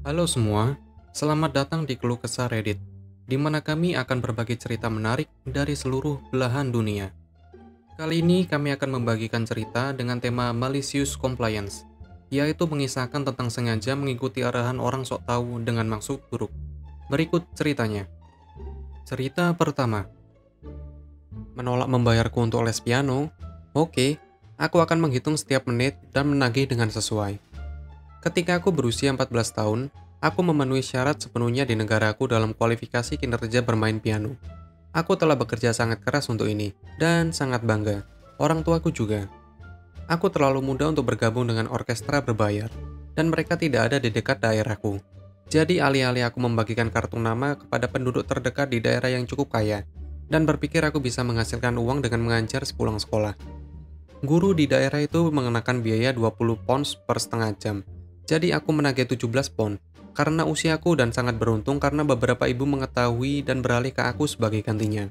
Halo semua, selamat datang di Keluh Kesah Reddit, di mana kami akan berbagi cerita menarik dari seluruh belahan dunia. Kali ini kami akan membagikan cerita dengan tema malicious compliance, yaitu mengisahkan tentang sengaja mengikuti arahan orang sok tahu dengan maksud buruk. Berikut ceritanya. Cerita pertama, menolak membayarku untuk les piano. Oke, aku akan menghitung setiap menit dan menagih dengan sesuai. Ketika aku berusia 14 tahun, aku memenuhi syarat sepenuhnya di negaraku dalam kualifikasi kinerja bermain piano. Aku telah bekerja sangat keras untuk ini, dan sangat bangga. Orang tuaku juga. Aku terlalu muda untuk bergabung dengan orkestra berbayar, dan mereka tidak ada di dekat daerahku. Jadi alih-alih aku membagikan kartu nama kepada penduduk terdekat di daerah yang cukup kaya, dan berpikir aku bisa menghasilkan uang dengan mengajar sepulang sekolah. Guru di daerah itu mengenakan biaya 20 pounds per setengah jam, jadi aku menagih 17 pound, karena usiaku dan sangat beruntung karena beberapa ibu mengetahui dan beralih ke aku sebagai gantinya.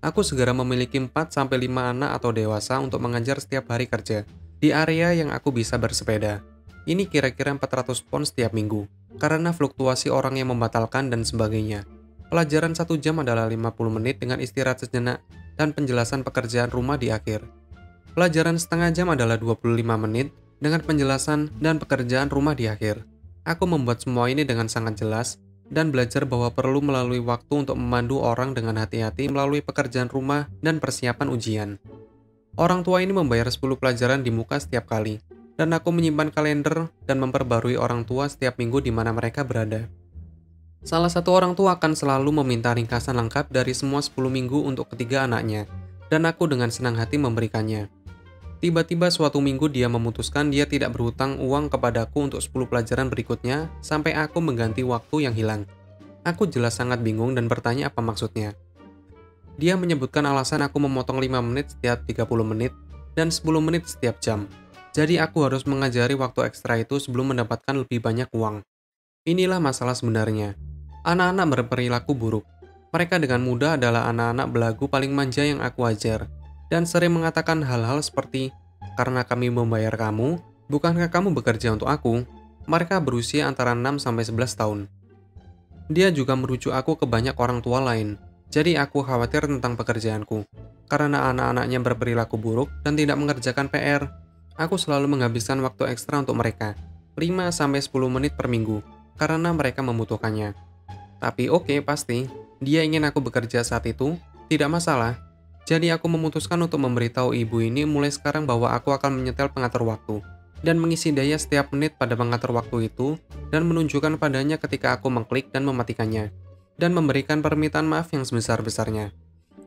Aku segera memiliki 4-5 anak atau dewasa untuk mengajar setiap hari kerja, di area yang aku bisa bersepeda. Ini kira-kira 400 pound setiap minggu, karena fluktuasi orang yang membatalkan dan sebagainya. Pelajaran 1 jam adalah 50 menit dengan istirahat sejenak dan penjelasan pekerjaan rumah di akhir. Pelajaran setengah jam adalah 25 menit dengan penjelasan dan pekerjaan rumah di akhir. Aku membuat semua ini dengan sangat jelas dan belajar bahwa perlu melalui waktu untuk memandu orang dengan hati-hati melalui pekerjaan rumah dan persiapan ujian. Orang tua ini membayar 10 pelajaran di muka setiap kali, dan aku menyimpan kalender dan memperbarui orang tua setiap minggu di mana mereka berada. Salah satu orang tua akan selalu meminta ringkasan lengkap dari semua 10 minggu untuk ketiga anaknya, dan aku dengan senang hati memberikannya. Tiba-tiba suatu minggu dia memutuskan dia tidak berhutang uang kepadaku untuk 10 pelajaran berikutnya sampai aku mengganti waktu yang hilang. Aku jelas sangat bingung dan bertanya apa maksudnya. Dia menyebutkan alasan aku memotong 5 menit setiap 30 menit dan 10 menit setiap jam. Jadi aku harus mengajari waktu ekstra itu sebelum mendapatkan lebih banyak uang. Inilah masalah sebenarnya. Anak-anak berperilaku buruk. Mereka dengan mudah adalah anak-anak belagu paling manja yang aku ajar, dan sering mengatakan hal-hal seperti, "Karena kami membayar kamu, bukankah kamu bekerja untuk aku?" Mereka berusia antara 6-11 tahun. Dia juga merujuk aku ke banyak orang tua lain, jadi aku khawatir tentang pekerjaanku. Karena anak-anaknya berperilaku buruk dan tidak mengerjakan PR, aku selalu menghabiskan waktu ekstra untuk mereka, 5-10 menit per minggu, karena mereka membutuhkannya. Tapi oke, pasti, dia ingin aku bekerja saat itu, tidak masalah. Jadi aku memutuskan untuk memberitahu ibu ini mulai sekarang bahwa aku akan menyetel pengatur waktu, dan mengisi daya setiap menit pada pengatur waktu itu, dan menunjukkan padanya ketika aku mengklik dan mematikannya, dan memberikan permintaan maaf yang sebesar-besarnya.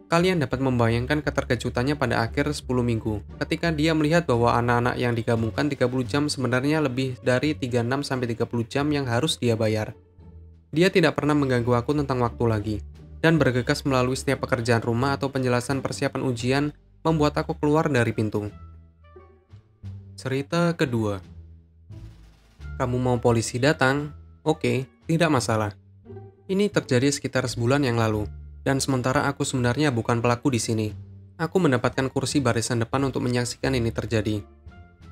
Kalian dapat membayangkan keterkejutannya pada akhir 10 minggu, ketika dia melihat bahwa anak-anak yang digabungkan 30 jam sebenarnya lebih dari 36-30 jam yang harus dia bayar. Dia tidak pernah mengganggu aku tentang waktu lagi, dan bergegas melalui setiap pekerjaan rumah atau penjelasan persiapan ujian membuat aku keluar dari pintu. Cerita kedua. Kamu mau polisi datang? Oke, tidak masalah. Ini terjadi sekitar sebulan yang lalu, dan sementara aku sebenarnya bukan pelaku di sini. Aku mendapatkan kursi barisan depan untuk menyaksikan ini terjadi.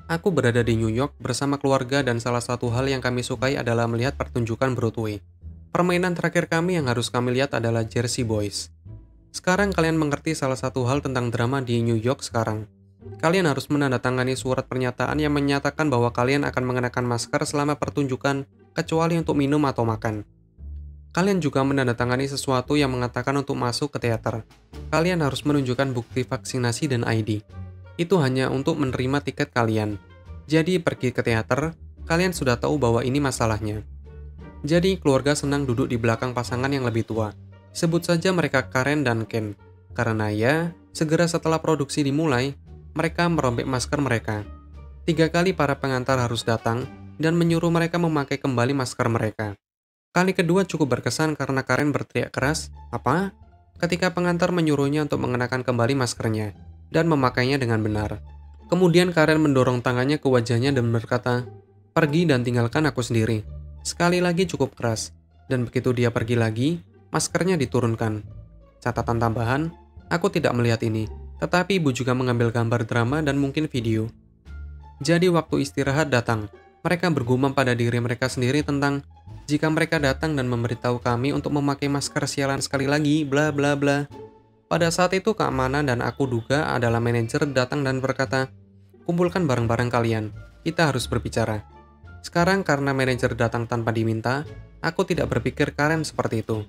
Aku berada di New York bersama keluarga dan salah satu hal yang kami sukai adalah melihat pertunjukan Broadway. Permainan terakhir kami yang harus kami lihat adalah Jersey Boys. Sekarang kalian mengerti salah satu hal tentang drama di New York sekarang. Kalian harus menandatangani surat pernyataan yang menyatakan bahwa kalian akan mengenakan masker selama pertunjukan, kecuali untuk minum atau makan. Kalian juga menandatangani sesuatu yang mengatakan untuk masuk ke teater. Kalian harus menunjukkan bukti vaksinasi dan ID. Itu hanya untuk menerima tiket kalian. Jadi pergi ke teater, kalian sudah tahu bahwa ini masalahnya. Jadi keluarga senang duduk di belakang pasangan yang lebih tua. Sebut saja mereka Karen dan Ken. Karena ya, segera setelah produksi dimulai, mereka merobek masker mereka. 3 kali para pengantar harus datang dan menyuruh mereka memakai kembali masker mereka. Kali kedua cukup berkesan karena Karen berteriak keras, "Apa?" ketika pengantar menyuruhnya untuk mengenakan kembali maskernya dan memakainya dengan benar. Kemudian Karen mendorong tangannya ke wajahnya dan berkata, "Pergi dan tinggalkan aku sendiri." Sekali lagi cukup keras, dan begitu dia pergi lagi, maskernya diturunkan. Catatan tambahan, aku tidak melihat ini, tetapi ibu juga mengambil gambar drama dan mungkin video. Jadi waktu istirahat datang, Mereka bergumam pada diri mereka sendiri tentang jika mereka datang dan memberitahu kami untuk memakai masker sialan sekali lagi, bla bla bla. Pada saat itu keamanan dan aku duga adalah manajer datang dan berkata, kumpulkan barang-barang kalian, kita harus berbicara. Sekarang karena manajer datang tanpa diminta, aku tidak berpikir Karen seperti itu.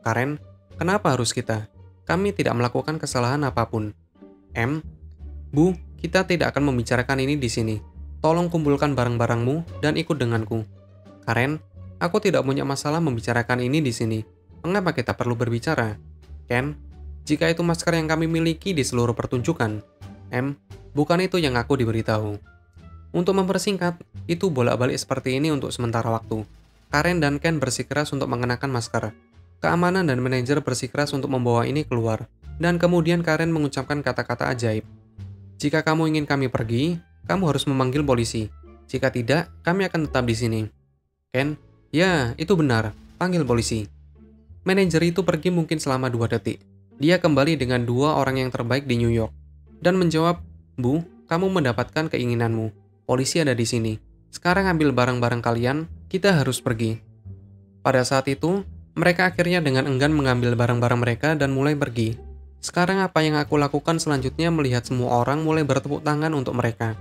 Karen, kenapa harus kita? Kami tidak melakukan kesalahan apapun. Bu, kita tidak akan membicarakan ini di sini. Tolong kumpulkan barang-barangmu dan ikut denganku. Karen, aku tidak punya masalah membicarakan ini di sini. Mengapa kita perlu berbicara? Ken, jika itu masker yang kami miliki di seluruh pertunjukan. Bukan itu yang aku diberitahu. Untuk mempersingkat, itu bolak-balik seperti ini untuk sementara waktu. Karen dan Ken bersikeras untuk mengenakan masker. Keamanan dan manajer bersikeras untuk membawa ini keluar. Dan kemudian Karen mengucapkan kata-kata ajaib. Jika kamu ingin kami pergi, kamu harus memanggil polisi. Jika tidak, kami akan tetap di sini. Ken, ya, itu benar. Panggil polisi. Manajer itu pergi mungkin selama 2 detik. Dia kembali dengan 2 orang yang terbaik di New York. Dan menjawab, Bu, kamu mendapatkan keinginanmu. Polisi ada di sini. Sekarang ambil barang-barang kalian, kita harus pergi. Pada saat itu, mereka akhirnya dengan enggan mengambil barang-barang mereka dan mulai pergi. Sekarang apa yang aku lakukan selanjutnya melihat semua orang mulai bertepuk tangan untuk mereka.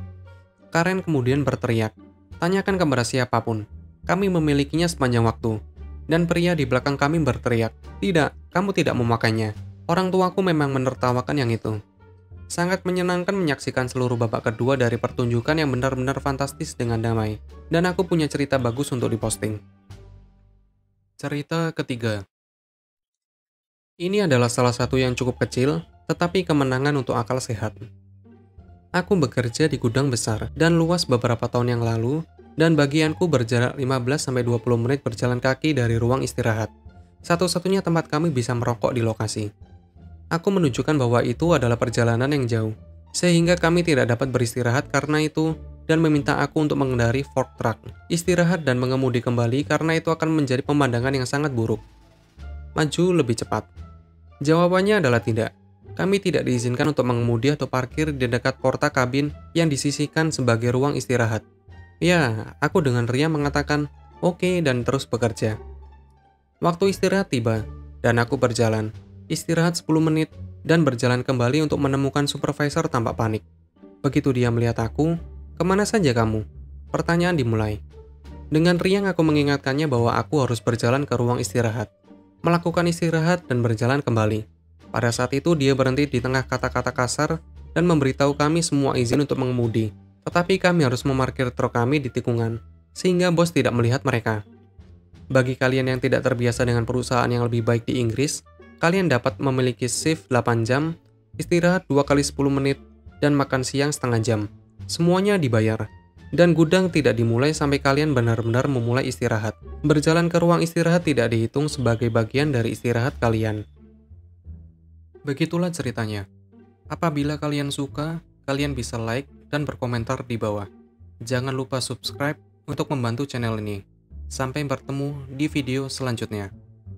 Karen kemudian berteriak, tanyakan kepada siapapun. Kami memilikinya sepanjang waktu. Dan pria di belakang kami berteriak, tidak, kamu tidak memakainya. Orang tuaku memang menertawakan yang itu. Sangat menyenangkan menyaksikan seluruh babak kedua dari pertunjukan yang benar-benar fantastis dengan damai. Dan aku punya cerita bagus untuk diposting. Cerita ketiga. Ini adalah salah satu yang cukup kecil, tetapi kemenangan untuk akal sehat. Aku bekerja di gudang besar dan luas beberapa tahun yang lalu, dan bagianku berjarak 15-20 menit berjalan kaki dari ruang istirahat. Satu-satunya tempat kami bisa merokok di lokasi. Aku menunjukkan bahwa itu adalah perjalanan yang jauh, sehingga kami tidak dapat beristirahat karena itu, dan meminta aku untuk mengendari fork truck, istirahat dan mengemudi kembali karena itu akan menjadi pemandangan yang sangat buruk. Maju lebih cepat. Jawabannya adalah tidak. Kami tidak diizinkan untuk mengemudi atau parkir di dekat porta kabin yang disisihkan sebagai ruang istirahat. Ya, aku dengan riang mengatakan, oke, dan terus bekerja. Waktu istirahat tiba, dan aku berjalan. Istirahat 10 menit, dan berjalan kembali untuk menemukan supervisor tampak panik. Begitu dia melihat aku, kemana saja kamu? Pertanyaan dimulai. Dengan riang aku mengingatkannya bahwa aku harus berjalan ke ruang istirahat. Melakukan istirahat dan berjalan kembali. Pada saat itu dia berhenti di tengah kata-kata kasar dan memberitahu kami semua izin untuk mengemudi. Tetapi kami harus memarkir truk kami di tikungan, sehingga bos tidak melihat mereka. Bagi kalian yang tidak terbiasa dengan perusahaan yang lebih baik di Inggris, kalian dapat memiliki shift 8 jam, istirahat 2 kali 10 menit, dan makan siang setengah jam. Semuanya dibayar. Dan gudang tidak dimulai sampai kalian benar-benar memulai istirahat. Berjalan ke ruang istirahat tidak dihitung sebagai bagian dari istirahat kalian. Begitulah ceritanya. Apabila kalian suka, kalian bisa like dan berkomentar di bawah. Jangan lupa subscribe untuk membantu channel ini. Sampai bertemu di video selanjutnya.